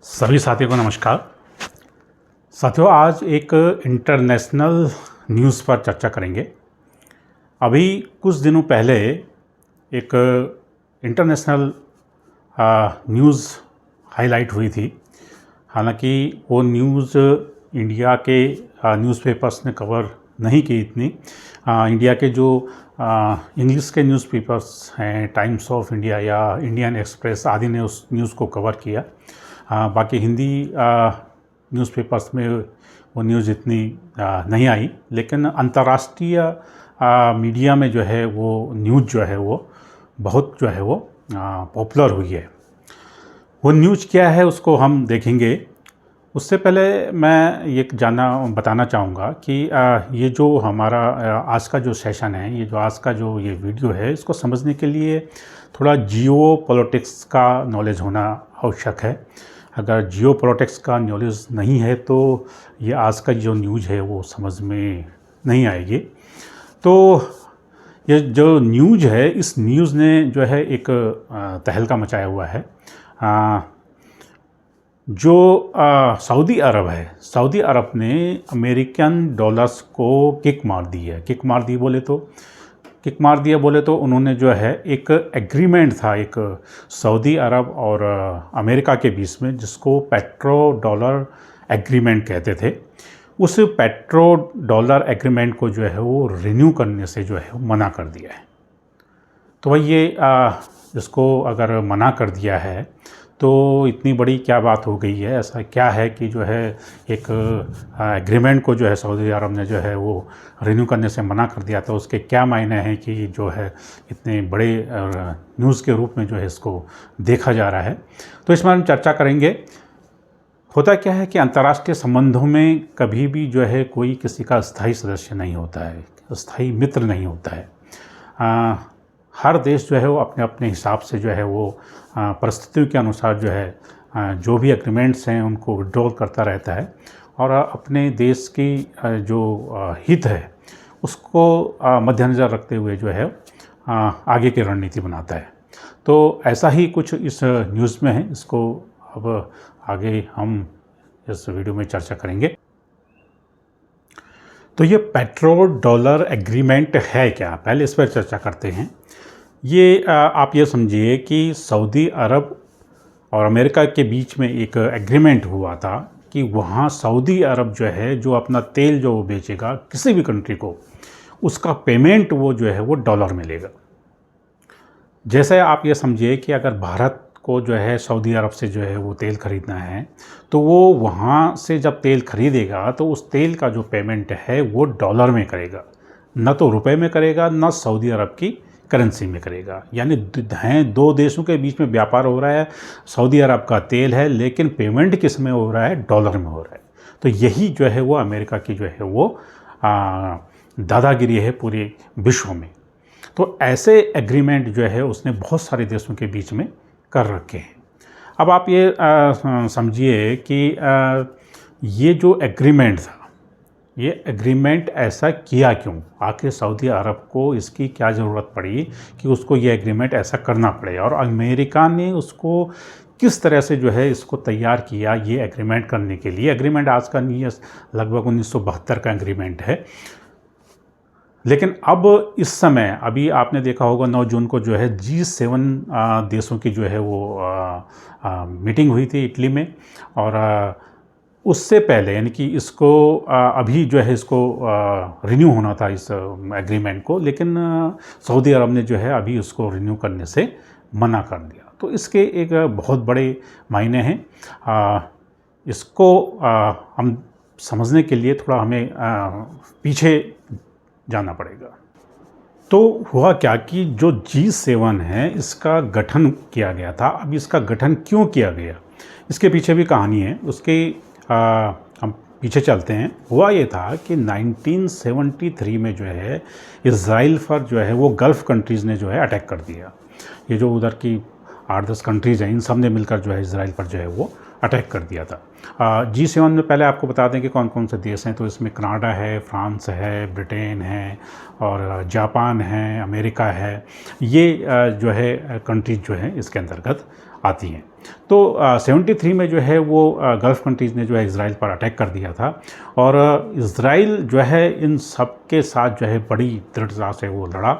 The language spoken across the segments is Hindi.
सभी साथियों को नमस्कार। साथियों, आज एक इंटरनेशनल न्यूज़ पर चर्चा करेंगे। अभी कुछ दिनों पहले एक इंटरनेशनल न्यूज़ हाईलाइट हुई थी। हालांकि वो न्यूज़ इंडिया के न्यूज़पेपर्स ने कवर नहीं की इतनी। इंडिया के जो इंग्लिश के न्यूज़पेपर्स हैं, टाइम्स ऑफ इंडिया या इंडियन एक्सप्रेस आदि ने उस न्यूज़ को कवर किया। बाकी हिंदी न्यूज़पेपर्स में वो न्यूज़ इतनी नहीं आई, लेकिन अंतर्राष्ट्रीय मीडिया में जो है वो न्यूज़ जो है वो बहुत जो है वो पॉपुलर हुई है। वो न्यूज़ क्या है उसको हम देखेंगे। उससे पहले मैं ये बताना चाहूँगा कि ये जो हमारा आज का जो सेशन है, ये जो आज का जो ये वीडियो है, इसको समझने के लिए थोड़ा जियो पॉलिटिक्स का नॉलेज होना आवश्यक है। अगर जियो पॉलिटिक्स का नॉलेज नहीं है तो ये आज का जो न्यूज़ है वो समझ में नहीं आएगी। तो ये जो न्यूज़ है, इस न्यूज़ ने जो है एक तहलका मचाया हुआ है। जो सऊदी अरब है, सऊदी अरब ने अमेरिकन डॉलर्स को किक मार दिया बोले तो उन्होंने जो है एक एग्रीमेंट था, एक सऊदी अरब और अमेरिका के बीच में, जिसको पेट्रो डॉलर एग्रीमेंट कहते थे। उस पेट्रो डॉलर एग्रीमेंट को जो है वो रिन्यू करने से जो है वो मना कर दिया है। तो भाई ये इसको अगर मना कर दिया है तो इतनी बड़ी क्या बात हो गई है? ऐसा क्या है कि जो है एक एग्रीमेंट को जो है सऊदी अरब ने जो है वो रिन्यू करने से मना कर दिया? तो उसके क्या मायने हैं कि जो है इतने बड़े न्यूज़ के रूप में जो है इसको देखा जा रहा है? तो इसमें हम चर्चा करेंगे। होता क्या है कि अंतर्राष्ट्रीय संबंधों में कभी भी जो है कोई किसी का स्थायी सदस्य नहीं होता है, स्थायी मित्र नहीं होता है। हर देश जो है वो अपने अपने हिसाब से जो है वो परिस्थितियों के अनुसार जो है जो भी एग्रीमेंट्स हैं उनको विड्रॉल करता रहता है और अपने देश की जो हित है उसको मद्देनज़र रखते हुए जो है आगे की रणनीति बनाता है। तो ऐसा ही कुछ इस न्यूज़ में है। इसको अब आगे हम इस वीडियो में चर्चा करेंगे। तो ये पेट्रो डॉलर एग्रीमेंट है क्या, पहले इस पर चर्चा करते हैं। ये आप ये समझिए कि सऊदी अरब और अमेरिका के बीच में एक एग्रीमेंट हुआ था कि वहाँ सऊदी अरब जो है जो अपना तेल जो वो बेचेगा किसी भी कंट्री को, उसका पेमेंट वो जो है वो डॉलर में लेगा। जैसे आप ये समझिए कि अगर भारत को जो है सऊदी अरब से जो है वो तेल ख़रीदना है तो वो वहाँ से जब तेल ख़रीदेगा तो उस तेल का जो पेमेंट है वो डॉलर में करेगा, न तो रुपए में करेगा, न सऊदी अरब की करेंसी में करेगा। यानी दो देशों के बीच में व्यापार हो रहा है, सऊदी अरब का तेल है, लेकिन पेमेंट किस में हो रहा है? डॉलर में हो रहा है। तो यही जो है वो अमेरिका की जो है वो दादागिरी है पूरे विश्व में। तो ऐसे एग्रीमेंट जो है उसने बहुत सारे देशों के बीच में कर रखे हैं। अब आप ये समझिए कि ये जो एग्रीमेंट था, ये एग्रीमेंट ऐसा किया क्यों? आखिर सऊदी अरब को इसकी क्या ज़रूरत पड़ी कि उसको ये एग्रीमेंट ऐसा करना पड़े? और अमेरिका ने उसको किस तरह से जो है इसको तैयार किया ये एग्रीमेंट करने के लिए? एग्रीमेंट आज का नहीं है, लगभग 1972 का एग्रीमेंट है। लेकिन अब इस समय अभी आपने देखा होगा 9 जून को जो है G7 देशों की जो है वो मीटिंग हुई थी इटली में। और उससे पहले यानी कि इसको अभी जो है इसको रिन्यू होना था इस एग्रीमेंट को, लेकिन सऊदी अरब ने जो है अभी उसको रिन्यू करने से मना कर दिया। तो इसके एक बहुत बड़े मायने हैं। इसको हम समझने के लिए थोड़ा हमें पीछे जाना पड़ेगा। तो हुआ क्या कि जो G7 है इसका गठन किया गया था। अब इसका गठन क्यों किया गया, इसके पीछे भी कहानी है। उसके हम पीछे चलते हैं। हुआ ये था कि 1973 में जो है इज़राइल पर जो है वो गल्फ़ कंट्रीज़ ने जो है अटैक कर दिया। ये जो उधर की 8-10 कंट्रीज़ हैं, इन सब ने मिलकर जो है इज़राइल पर जो है वो अटैक कर दिया था। G7 में पहले आपको बता दें कि कौन कौन से देश हैं। तो इसमें कनाडा है, फ्रांस है, ब्रिटेन है और जापान है, अमेरिका है। ये जो है कंट्रीज जो है इसके अंतर्गत आती हैं। तो 73 में जो है वो गल्फ़ कंट्रीज़ ने जो है इज़राइल पर अटैक कर दिया था और इज़राइल जो है इन सब के साथ जो है बड़ी दृढ़ता से वो लड़ा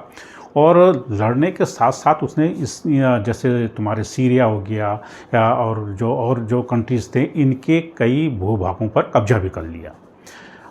और लड़ने के साथ साथ उसने इस जैसे तुम्हारे सीरिया हो गया या और जो कंट्रीज़ थे इनके कई भूभागों पर कब्जा भी कर लिया।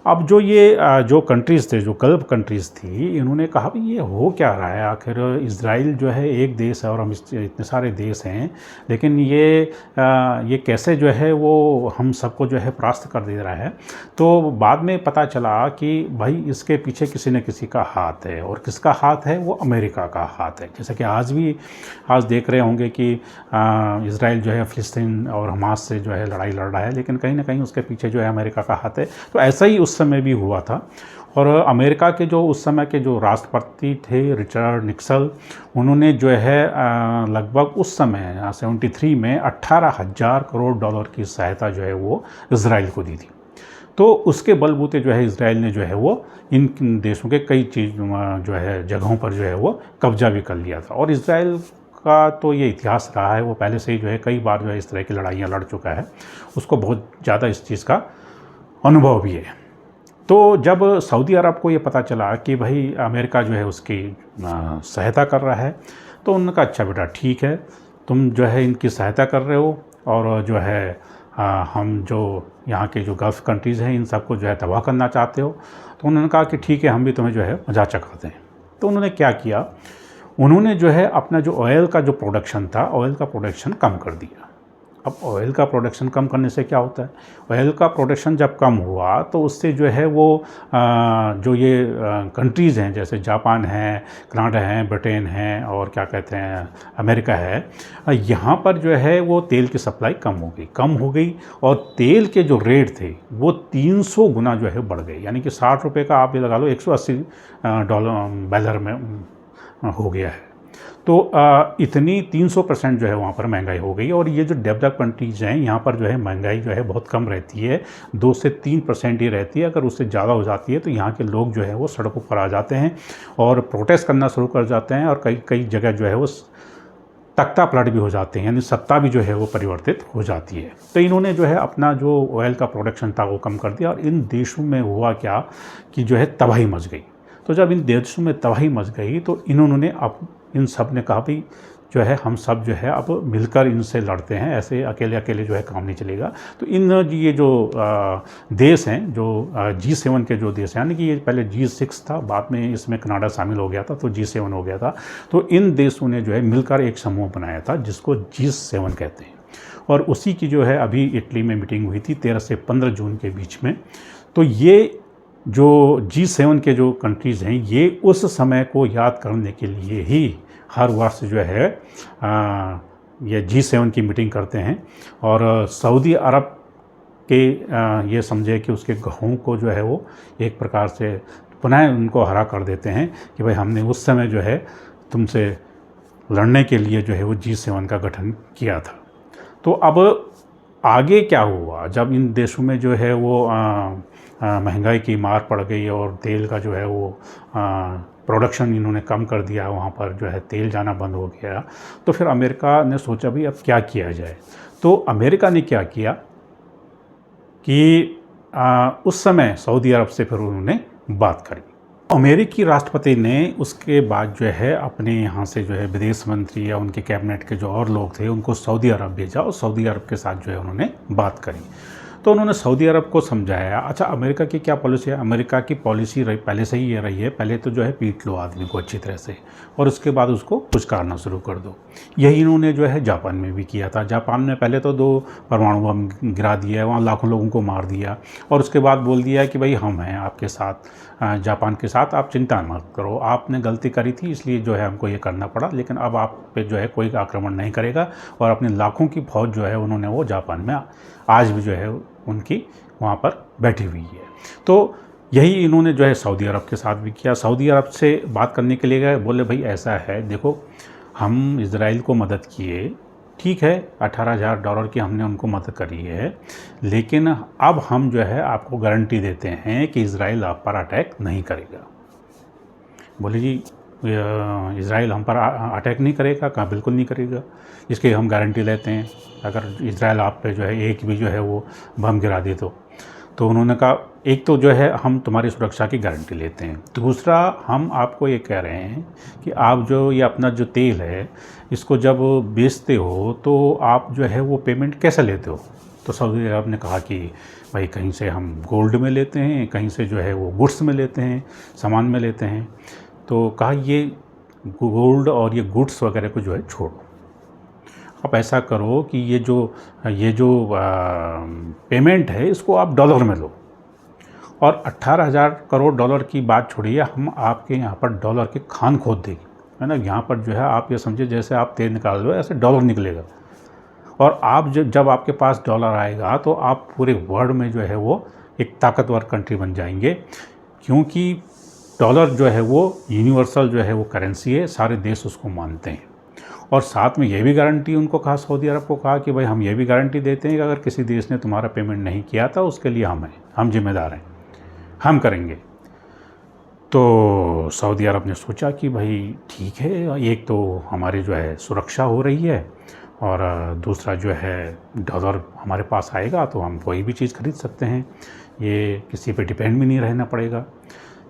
अब जो ये जो कंट्रीज़ थे, जो गल्फ़ कंट्रीज़ थी, इन्होंने कहा भाई ये हो क्या रहा है? आखिर इज़राइल जो है एक देश है और हम इतने सारे देश हैं, लेकिन ये कैसे जो है वो हम सबको जो है परास्त कर दे रहा है। तो बाद में पता चला कि भाई इसके पीछे किसी न किसी का हाथ है और किसका हाथ है? वो अमेरिका का हाथ है। जैसे कि आज देख रहे होंगे कि इज़राइल जो है फ़िलिस्तीन और हमास से जो है लड़ाई लड़ रहा है, लेकिन कहीं न कहीं उसके पीछे जो है अमेरिका का हाथ है। तो ऐसा ही उस समय भी हुआ था और अमेरिका के जो उस समय के जो राष्ट्रपति थे रिचर्ड निक्सन, उन्होंने जो है लगभग उस समय 73 में 18,000 करोड़ डॉलर की सहायता जो है वो इज़राइल को दी थी। तो उसके बलबूते जो है इज़राइल ने जो है वो इन देशों के कई जो है जगहों पर जो है वो कब्जा भी कर लिया था। और इज़राइल का तो ये इतिहास रहा है, वो पहले से ही जो है कई बार जो है इस तरह की लड़ाइयाँ लड़ चुका है, उसको बहुत ज़्यादा इस चीज़ का अनुभव भी है। तो जब सऊदी अरब को ये पता चला कि भाई अमेरिका जो है उसकी सहायता कर रहा है, तो उन्होंने कहा अच्छा बेटा ठीक है, तुम जो है इनकी सहायता कर रहे हो और जो है हम जो यहाँ के जो गल्फ़ कंट्रीज़ हैं इन सबको जो है तबाह करना चाहते हो। तो उन्होंने कहा कि ठीक है, हम भी तुम्हें जो है मज़ाक चखाते हैं। तो उन्होंने क्या किया, उन्होंने जो है अपना जो ऑयल का जो प्रोडक्शन था, ऑयल का प्रोडक्शन कम कर दिया। अब ऑयल का प्रोडक्शन कम करने से क्या होता है? ऑयल का प्रोडक्शन जब कम हुआ तो उससे जो है वो जो ये कंट्रीज़ हैं जैसे जापान है, कनाडा है, ब्रिटेन है और क्या कहते हैं अमेरिका है, यहाँ पर जो है वो तेल की सप्लाई कम हो गई और तेल के जो रेट थे वो 300 गुना जो है बढ़ गए। यानी कि 60 रुपये का आप ये लगा लो $180 बैरल में हो गया है। तो इतनी 300% जो है वहाँ पर महंगाई हो गई और ये जो डेवलप कंट्रीज़ हैं यहाँ पर जो है महंगाई जो है बहुत कम रहती है, 2 से 3% ही रहती है। अगर उससे ज़्यादा हो जाती है तो यहाँ के लोग जो है वो सड़कों पर आ जाते हैं और प्रोटेस्ट करना शुरू कर जाते हैं और कई जगह जो है वो तख्ता पलट भी हो जाते हैं, यानी सत्ता भी जो है वो परिवर्तित हो जाती है। तो इन्होंने जो है अपना जो ऑयल का प्रोडक्शन था वो कम कर दिया और इन देशों में हुआ क्या कि जो है तबाही मच गई। तो जब इन देशों में तबाही मच गई तो इन्होंने अब इन सब ने कहा भाई जो है हम सब जो है अब मिलकर इनसे लड़ते हैं, ऐसे अकेले जो है काम नहीं चलेगा। तो ये जो देश हैं जो G7 के जो देश हैं, यानी कि ये पहले G6 था, बाद में इसमें कनाडा शामिल हो गया था तो G7 हो गया था। तो इन देशों ने जो है मिलकर एक समूह बनाया था जिसको G7 कहते हैं और उसी की जो है अभी इटली में मीटिंग हुई थी 13 से 15 जून के बीच में। तो ये जो G7 के जो कंट्रीज़ हैं ये उस समय को याद करने के लिए ही हर वर्ष जो है ये G7 की मीटिंग करते हैं और सऊदी अरब के ये समझे कि उसके गढ़ों को जो है वो एक प्रकार से पुनः उनको हरा कर देते हैं कि भाई हमने उस समय जो है तुमसे लड़ने के लिए जो है वो G7 का गठन किया था। तो अब आगे क्या हुआ जब इन देशों में जो है वो महंगाई की मार पड़ गई और तेल का जो है वो प्रोडक्शन इन्होंने कम कर दिया, वहाँ पर जो है तेल जाना बंद हो गया। तो फिर अमेरिका ने सोचा भाई अब क्या किया जाए। तो अमेरिका ने क्या किया कि उस समय सऊदी अरब से फिर उन्होंने बात करी। अमेरिकी राष्ट्रपति ने उसके बाद जो है अपने यहाँ से जो है विदेश मंत्री या उनके कैबिनेट के जो और लोग थे उनको सऊदी अरब भेजा और सऊदी अरब के साथ जो है उन्होंने बात करी। तो उन्होंने सऊदी अरब को समझाया अच्छा अमेरिका की क्या पॉलिसी है। अमेरिका की पॉलिसी पहले से ही ये रही है, पहले तो जो है पीट लो आदमी को अच्छी तरह से और उसके बाद उसको पुचकारना शुरू कर दो। यही इन्होंने जो है जापान में भी किया था। जापान में पहले तो 2 परमाणु बम गिरा दिया, वहाँ लाखों लोगों को मार दिया और उसके बाद बोल दिया कि भाई हम हैं आपके साथ, जापान के साथ, आप चिंता मत करो, आपने गलती करी थी इसलिए जो है हमको ये करना पड़ा, लेकिन अब आप पे जो है कोई आक्रमण नहीं करेगा। और अपने लाखों की फौज जो है उन्होंने वो जापान में आज भी जो है उनकी वहाँ पर बैठी हुई है। तो यही इन्होंने जो है सऊदी अरब के साथ भी किया। सऊदी अरब से बात करने के लिए गए, बोले भाई ऐसा है देखो हम इज़राइल को मदद किए, ठीक है $18,000 की हमने उनको मदद करी है, लेकिन अब हम जो है आपको गारंटी देते हैं कि इज़राइल आप पर अटैक नहीं करेगा। बोले जी इज़राइल हम पर अटैक नहीं करेगा? कहा बिल्कुल नहीं करेगा, इसकी हम गारंटी लेते हैं। अगर इज़राइल आप पे जो है एक भी जो है वो बम गिरा दे तो उन्होंने कहा एक तो जो है हम तुम्हारी सुरक्षा की गारंटी लेते हैं, दूसरा हम आपको ये कह रहे हैं कि आप जो ये अपना जो तेल है इसको जब बेचते हो तो आप जो है वो पेमेंट कैसे लेते हो? तो सऊदी अरब ने कहा कि भाई कहीं से हम गोल्ड में लेते हैं, कहीं से जो है वो गुड्स में लेते हैं, सामान में लेते हैं। तो कहा ये गोल्ड और ये गुड्स वगैरह को जो है छोड़ो, आप ऐसा करो कि ये जो पेमेंट है इसको आप डॉलर में लो, और 18,000 करोड़ डॉलर की बात छोड़िए, हम आपके यहाँ पर डॉलर की खान खोद देंगे, है ना। यहाँ पर जो है आप ये समझिए जैसे आप तेल निकाल लो ऐसे डॉलर निकलेगा, और आप जब आपके पास डॉलर आएगा तो आप पूरे वर्ल्ड में जो है वो एक ताकतवर कंट्री बन जाएंगे, क्योंकि डॉलर जो है वो यूनिवर्सल जो है वो करेंसी है, सारे देश उसको मानते हैं। और साथ में ये भी गारंटी उनको कहा, सऊदी अरब को कहा कि भाई हम ये भी गारंटी देते हैं कि अगर किसी देश ने तुम्हारा पेमेंट नहीं किया था उसके लिए हम जिम्मेदार हैं, हम करेंगे। तो सऊदी अरब ने सोचा कि भाई ठीक है, एक तो हमारी जो है सुरक्षा हो रही है, और दूसरा जो है डॉलर हमारे पास आएगा तो हम कोई भी चीज़ खरीद सकते हैं, ये किसी पे डिपेंड भी नहीं रहना पड़ेगा।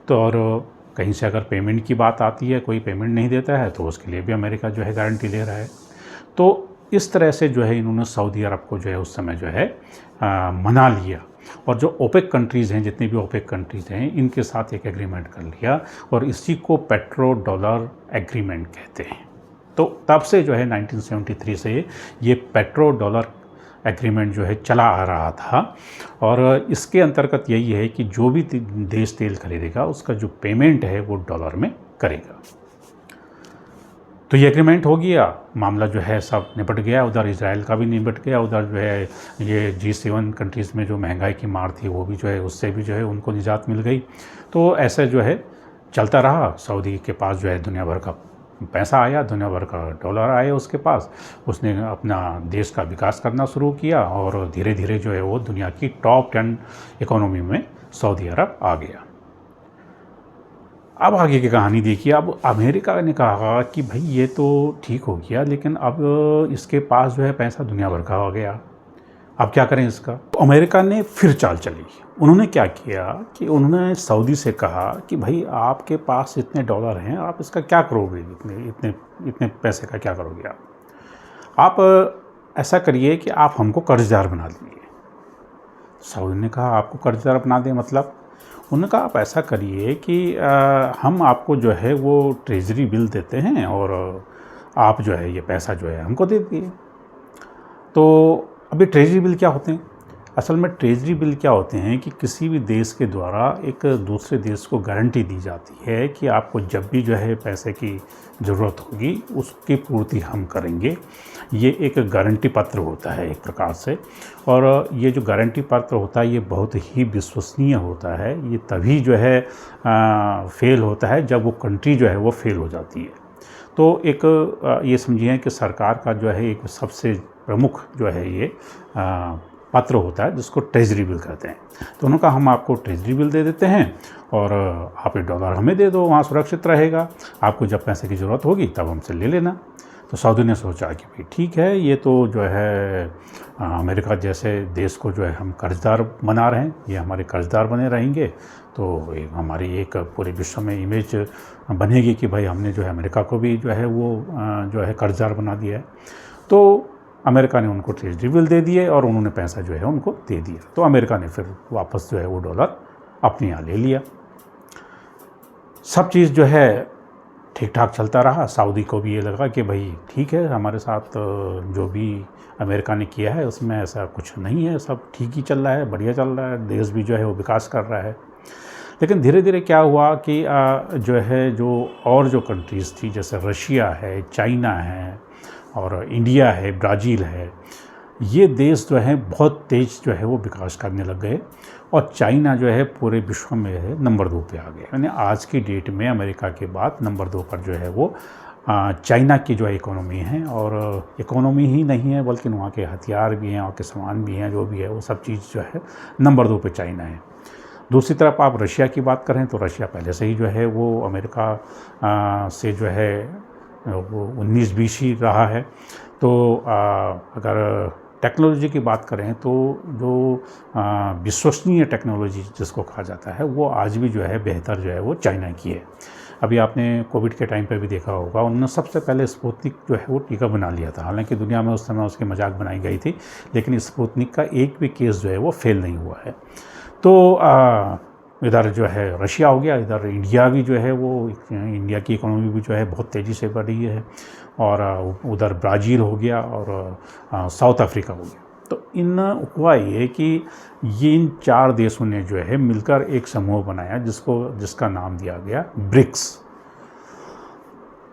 तो और कहीं से अगर पेमेंट की बात आती है, कोई पेमेंट नहीं देता है तो उसके लिए भी अमेरिका जो है गारंटी ले रहा है। तो इस तरह से जो है इन्होंने सऊदी अरब को जो है उस समय जो है मना लिया, और जो ओपेक कंट्रीज़ हैं, जितनी भी ओपेक कंट्रीज़ हैं, इनके साथ एक एग्रीमेंट कर लिया, और इसी को पेट्रो डॉलर एग्रीमेंट कहते हैं। तो तब से जो है 1973 से ये पेट्रो डॉलर एग्रीमेंट जो है चला आ रहा था, और इसके अंतर्गत यही है कि जो भी देश तेल खरीदेगा उसका जो पेमेंट है वो डॉलर में करेगा। तो ये एग्रीमेंट हो गया, मामला जो है सब निपट गया, उधर इजराइल का भी निपट गया, उधर जो है ये G7 कंट्रीज़ में जो महंगाई की मार थी वो भी जो है उससे भी जो है उनको निजात मिल गई। तो ऐसे जो है चलता रहा, सऊदी के पास जो है दुनिया भर का पैसा आया, दुनिया भर का डॉलर आया उसके पास, उसने अपना देश का विकास करना शुरू किया, और धीरे धीरे जो है वो दुनिया की टॉप 10 इकोनॉमी में सऊदी अरब आ गया। अब आगे की कहानी देखिए। अब अमेरिका ने कहा कि भाई ये तो ठीक हो गया, लेकिन अब इसके पास जो है पैसा दुनिया भर का हो गया, अब क्या करें इसका। तो अमेरिका ने फिर चाल चली। उन्होंने क्या किया कि उन्होंने सऊदी से कहा कि भाई आपके पास इतने डॉलर हैं, आप इसका क्या करोगे, इतने पैसे का क्या करोगे आप ऐसा करिए कि आप हमको कर्जदार बना दीजिए। सऊदी ने कहा आपको कर्जदार बना दें मतलब? उन्होंने कहा आप ऐसा करिए कि हम आपको जो है वो ट्रेजरी बिल देते हैं, और आप जो है ये पैसा जो है हमको दे दीजिए। तो अभी ट्रेजरी बिल क्या होते हैं? असल में ट्रेजरी बिल क्या होते हैं कि किसी भी देश के द्वारा एक दूसरे देश को गारंटी दी जाती है कि आपको जब भी जो है पैसे की ज़रूरत होगी उसकी पूर्ति हम करेंगे। ये एक गारंटी पत्र होता है एक प्रकार से, और ये जो गारंटी पत्र होता है ये बहुत ही विश्वसनीय होता है। ये तभी जो है फेल होता है जब वो कंट्री जो है वो फेल हो जाती है। तो एक ये समझिए कि सरकार का जो है एक सबसे प्रमुख जो है ये पत्र होता है जिसको ट्रेजरी बिल कहते हैं। तो उन्होंने कहा हम आपको ट्रेजरी बिल दे देते हैं, और आप ये डॉलर हमें दे दो, वहाँ सुरक्षित रहेगा, आपको जब पैसे की ज़रूरत होगी तब हमसे ले लेना। तो सऊदी ने सोचा कि भाई ठीक है, ये तो जो है अमेरिका जैसे देश को जो है हम कर्जदार बना रहे हैं, ये हमारे कर्जदार बने रहेंगे, तो हमारी एक पूरे विश्व में इमेज बनेगी कि भाई हमने जो है अमेरिका को भी जो है वो जो है कर्जदार बना दिया है। तो अमेरिका ने उनको ट्रेजरी बिल दे दिए, और उन्होंने पैसा जो है उनको दे दिया। तो अमेरिका ने फिर वापस जो है वो डॉलर अपने यहाँ ले लिया। सब चीज़ जो है ठीक ठाक चलता रहा। सऊदी को भी ये लगा कि भाई ठीक है, हमारे साथ जो भी अमेरिका ने किया है उसमें ऐसा कुछ नहीं है, सब ठीक ही चल रहा है, बढ़िया चल रहा है, देश भी जो है वो विकास कर रहा है। लेकिन धीरे धीरे क्या हुआ कि जो और जो कंट्रीज़ थी, जैसे रशिया है, चाइना है, और इंडिया है, ब्राज़ील है, ये देश जो है बहुत तेज़ जो है वो विकास करने लग गए, और चाइना जो है पूरे विश्व में है नंबर 2 पे आ गया। यानी आज की डेट में अमेरिका के बाद नंबर 2 पर जो है वो चाइना की जो है इकोनॉमी है, और इकोनॉमी ही नहीं है बल्कि वहाँ के हथियार भी हैं, वहाँ के सामान भी हैं, जो भी है वो सब चीज़ जो है नंबर 2 पे चाइना है। दूसरी तरफ आप रशिया की बात करें तो रशिया पहले से ही जो है वो अमेरिका से जो है वो 19-20 ही रहा है। तो अगर टेक्नोलॉजी की बात करें तो जो विश्वसनीय टेक्नोलॉजी जिसको कहा जाता है वो आज भी जो है बेहतर जो है वो चाइना की है। अभी आपने कोविड के टाइम पे भी देखा होगा, उन्होंने सबसे पहले स्पुतनिक जो है वो टीका बना लिया था। हालांकि दुनिया में उस समय उसकी मजाक बनाई गई थी, लेकिन स्पुतनिक का एक भी केस जो है वो फेल नहीं हुआ है। तो इधर जो है रशिया हो गया, इधर इंडिया भी जो है वो, इंडिया की इकोनॉमी भी जो है बहुत तेज़ी से बढ़ रही है, और उधर ब्राज़ील हो गया और साउथ अफ्रीका हो गया। तो हुआ ये कि ये इन 4 देशों ने जो है मिलकर एक समूह बनाया जिसका नाम दिया गया ब्रिक्स।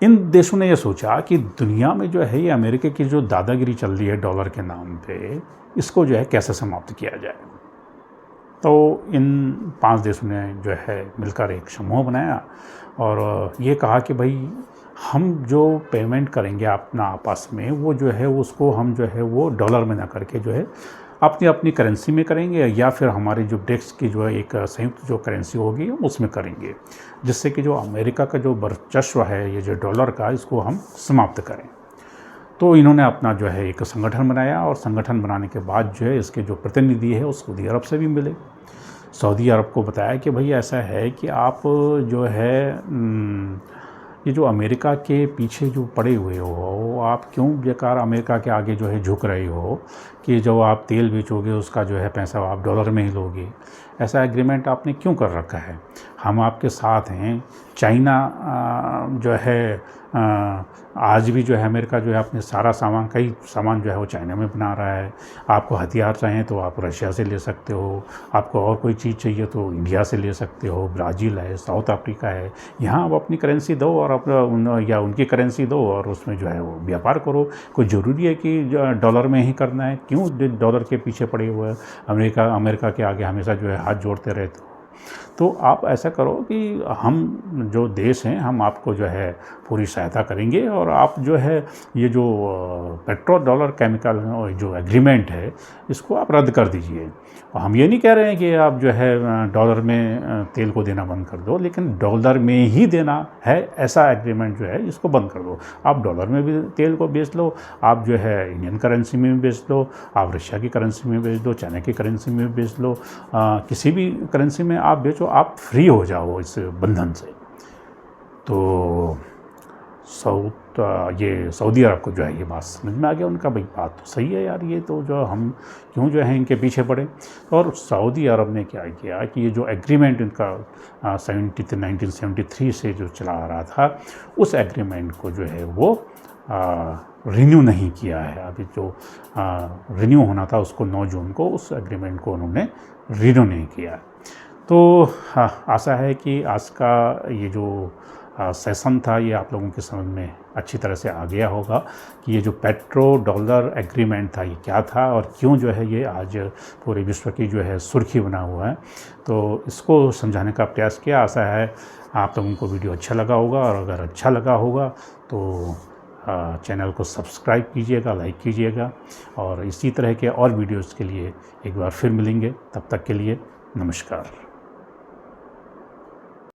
इन देशों ने ये सोचा कि दुनिया में जो है ये अमेरिका की जो दादागिरी चल रही है डॉलर के नाम पे, इसको जो है कैसे समाप्त किया जाए। तो इन 5 देशों ने जो है मिलकर एक समूह बनाया और ये कहा कि भाई हम जो पेमेंट करेंगे अपना आपस में, वो जो है उसको हम जो है वो डॉलर में ना करके जो है अपनी अपनी करेंसी में करेंगे, या फिर हमारी जो ब्रिक्स की जो है एक संयुक्त जो करेंसी होगी हम उसमें करेंगे, जिससे कि जो अमेरिका का जो वर्चस्व है ये जो डॉलर का, इसको हम समाप्त करें। तो इन्होंने अपना जो है एक संगठन बनाया, और संगठन बनाने के बाद जो है इसके जो प्रतिनिधि है वो सऊदी अरब से भी मिले। सऊदी अरब को बताया कि भाई ऐसा है कि आप जो है ये जो अमेरिका के पीछे जो पड़े हुए हो, आप क्यों बेकार अमेरिका के आगे जो है झुक रहे हो कि जो आप तेल बेचोगे उसका जो है पैसा आप डॉलर में ही लोगे। ऐसा एग्रीमेंट आपने क्यों कर रखा है? हम आपके साथ हैं। चाइना जो है आज भी जो है अमेरिका जो है अपने कई सामान जो है वो चाइना में बना रहा है। आपको हथियार चाहिए तो आप रशिया से ले सकते हो, आपको और कोई चीज़ चाहिए तो इंडिया से ले सकते हो, ब्राज़ील है, साउथ अफ्रीका है। यहाँ आप अपनी करेंसी दो और या उनकी करेंसी दो और उसमें जो है वो व्यापार करो। कोई ज़रूरी है कि डॉलर में ही करना है? क्यों डॉलर के पीछे पड़े हुए अमेरिका के आगे हमेशा जो है हाथ जोड़ते रहते हो? तो आप ऐसा करो कि हम जो देश हैं हम आपको जो है पूरी सहायता करेंगे, और आप जो है ये जो पेट्रो डॉलर केमिकल जो एग्रीमेंट है इसको आप रद्द कर दीजिए। और हम ये नहीं कह रहे हैं कि आप जो है डॉलर में तेल को देना बंद कर दो, लेकिन डॉलर में ही देना है ऐसा एग्रीमेंट जो है इसको बंद कर दो। आप डॉलर में भी तेल को बेच लो, आप जो है इंडियन करेंसी में भी बेच लो, आप रशिया की करेंसी में बेच दो, चाइना की करेंसी में भी बेच लो, किसी भी करेंसी में आप बेचो, आप फ्री हो जाओ इस बंधन से। तो ये सऊदी अरब को जो है ये बात समझ में आ गया उनका, भाई बात तो सही है यार, ये तो जो हम क्यों जो है इनके पीछे पड़े। और सऊदी अरब ने क्या किया कि ये जो एग्रीमेंट इनका 1973 से जो चला आ रहा था, उस एग्रीमेंट को जो है वो रिन्यू नहीं किया है। अभी जो रिन्यू होना था उसको 9 जून को उस एग्रीमेंट को उन्होंने रिन्यू नहीं किया। तो आशा है कि आज का ये जो सेशन था ये आप लोगों की समझ में अच्छी तरह से आ गया होगा कि ये जो पेट्रो डॉलर एग्रीमेंट था ये क्या था और क्यों जो है ये आज पूरे विश्व की जो है सुर्खी बना हुआ है। तो इसको समझाने का प्रयास किया। आशा है आप लोगों को वीडियो अच्छा लगा होगा, और अगर अच्छा लगा होगा तो चैनल को सब्सक्राइब कीजिएगा, लाइक कीजिएगा, और इसी तरह के और वीडियोज़ के लिए एक बार फिर मिलेंगे। तब तक के लिए नमस्कार।